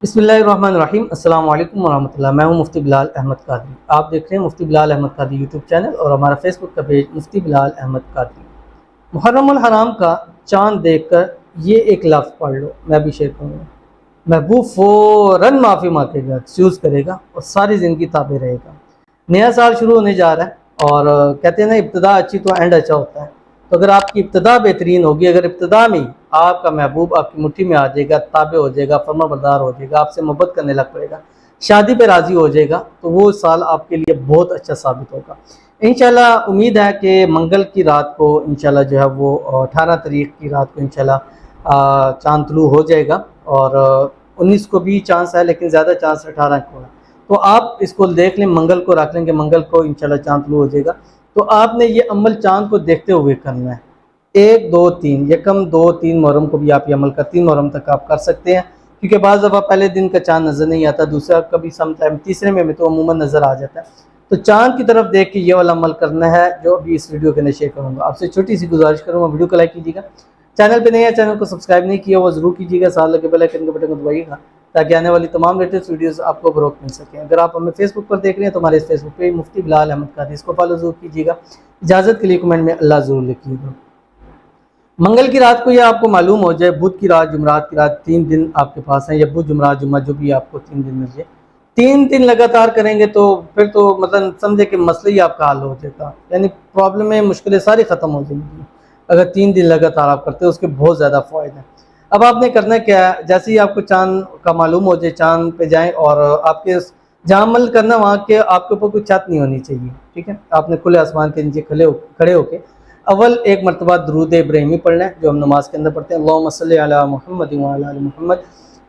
बिस्मिल्लाहिर्रहमानिर्रहीम। अस्सलाम वालेकुम वरहमतुल्लाह। मैं हूं मुफ्ती बिलाल अहमद कादरी। आप देख रहे हैं मुफ्ती बिलाल अहमद कादरी यूट्यूब चैनल और हमारा फेसबुक का पेज मुफ्ती बिलाल अहमद कादरी। मुहर्रमुल हराम का चांद देखकर ये एक लफ्ज़ पढ़ लो, मैं भी शेयर करूँगा। महबूब फ़ौरन माफ़ी मांगेगा, एक्सक्यूज़ करेगा और सारी ज़िंदगी ताबे रहेगा। नया साल शुरू होने जा रहा है और कहते हैं ना, इब्तिदा अच्छी तो एंड अच्छा होता है। तो अगर आपकी इब्तिदा बेहतरीन होगी, अगर इब्तिदा में आपका महबूब आपकी मुट्ठी में आ जाएगा, ताबे हो जाएगा, फर्माबरदार हो जाएगा, आपसे मोहब्बत करने लग पड़ेगा, शादी पे राज़ी हो जाएगा, तो वो साल आपके लिए बहुत अच्छा साबित होगा। इंशाल्लाह उम्मीद है कि मंगल की रात को इंशाल्लाह जो है वो 18 तारीख की रात को इंशाल्लाह चाँद तुलू हो जाएगा और 19 को भी चांस है, लेकिन ज़्यादा चांस 18 को है। तो आप इसको देख लें, मंगल को रख लेंगे, मंगल को इंशाल्लाह चाँद तुलू हो जाएगा। तो आपने ये अमल चाँद को देखते हुए करना है। 1, 2, 3 यकम 2, 3 मुहर्रम को भी आप ये अमल कर 3 मुहर्रम तक आप कर सकते हैं, क्योंकि बाज़ दफ़ा पहले दिन का चाँद नज़र नहीं आता, दूसरा कभी सम टाइम तीसरे में तो अमूमन नज़र आ जाता है। तो चाँद की तरफ देख के ये वाला अमल करना है जो अभी इस वीडियो के अंदर शेयर करूँगा। आपसे छोटी सी गुजारिश करूँगा, वीडियो को लाइक कीजिएगा, चैनल पे नए हैं, चैनल को सब्सक्राइब नहीं किया वो ज़रूर कीजिएगा, साथ लगे बेल आइकन के बटन को दबाइएगा ताकि आने वाली तमाम लेटेस्ट वीडियोस आपको फ़रोग़ मिल सकें। अगर आप हमें फेसबुक पर देख रहे हैं तो हमारे इस फेसबुक पे मुफ्ती बिलाल अहमद कादरी, इसको फॉलो ज़रूर कीजिएगा। इजाज़त के लिए कमेंट में अल्लाह ज़रूर लिखिएगा। मंगल की रात को यह आपको मालूम हो जाए, बुध की रात, जुमरात की रात, 3 दिन आपके पास हैं, या बुध, जुमरात, जुम्मा, जो भी आपको 3 दिन मिल जाए, 3 दिन लगातार करेंगे तो फिर तो मतलब समझे कि मसला ही आपका हल हो जाएगा, यानी प्रॉब्लमें, मुश्किलें सारी ख़त्म हो जाएंगी अगर 3 दिन लगातार आप करते हो। उसके बहुत ज़्यादा फ़ायदे हैं। अब आपने करना क्या है, जैसे ही आपको चाँद का मालूम हो जाए, चाँद पे जाएँ और आपके जहाँ अमल करना वहाँ के आपके ऊपर कोई छत नहीं होनी चाहिए, ठीक है। आपने खुले आसमान के नीचे खड़े होके अव्वल एक मरतबा दुरूद इब्राहिमी पढ़ना है, जो हम नमाज के अंदर पढ़ते हैं। अल्लाहुम्मा सल्लि अला मुहम्मद व अला आलि मुहम्मद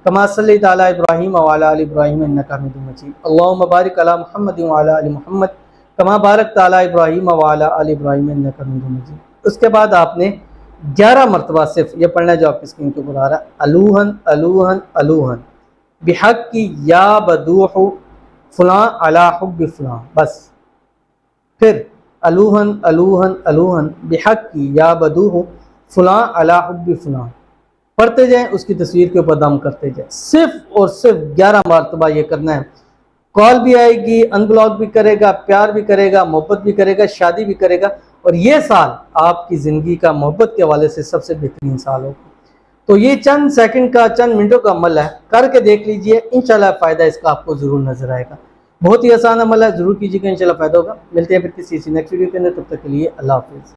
कमा सल्लैता अला इब्राहीम व अला आलि इब्राहीम इन्नका हमीदुम मजीद। अल्लाहुम्मा बारिक अला मुहम्मद व अला आलि मुहम्मद कमा बारकता अला इब्राहीम व अला आलि इब्राहीम इन्नका हमीदुम मजीद। उसके बाद आपने 11 मरतबा सिर्फ ये पढ़ना है जो आपकी स्क्रीन के ऊपर आ रहा है, अलूहन अलूहन अलूहन बिहक की या बदूह फलां अला हुब्बि फलां, बस। फिर अलूहन अलूहन अलूहन बिहक की या बदूह फलां अला हुब्बि फलां पढ़ते जाएं, उसकी तस्वीर के ऊपर दम करते जाएं। सिर्फ और सिर्फ 11 मरतबा ये करना है। कॉल भी आएगी, अनब्लॉक भी करेगा, प्यार भी करेगा, मोहब्बत भी करेगा, शादी भी करेगा, और ये साल आपकी ज़िंदगी का मोहब्बत के हवाले से सबसे बेहतरीन साल होगा। तो ये चंद सेकंड का, चंद मिनटों का अमल है, करके देख लीजिए, इंशाल्लाह फ़ायदा इसका आपको ज़रूर नज़र आएगा। बहुत ही आसान अमल है, ज़रूर कीजिएगा, इंशाल्लाह फ़ायदा होगा। मिलते हैं फिर किसी नेक्स्ट वीडियो के अंदर, तब तक के लिए अल्लाह हाफ़िज़।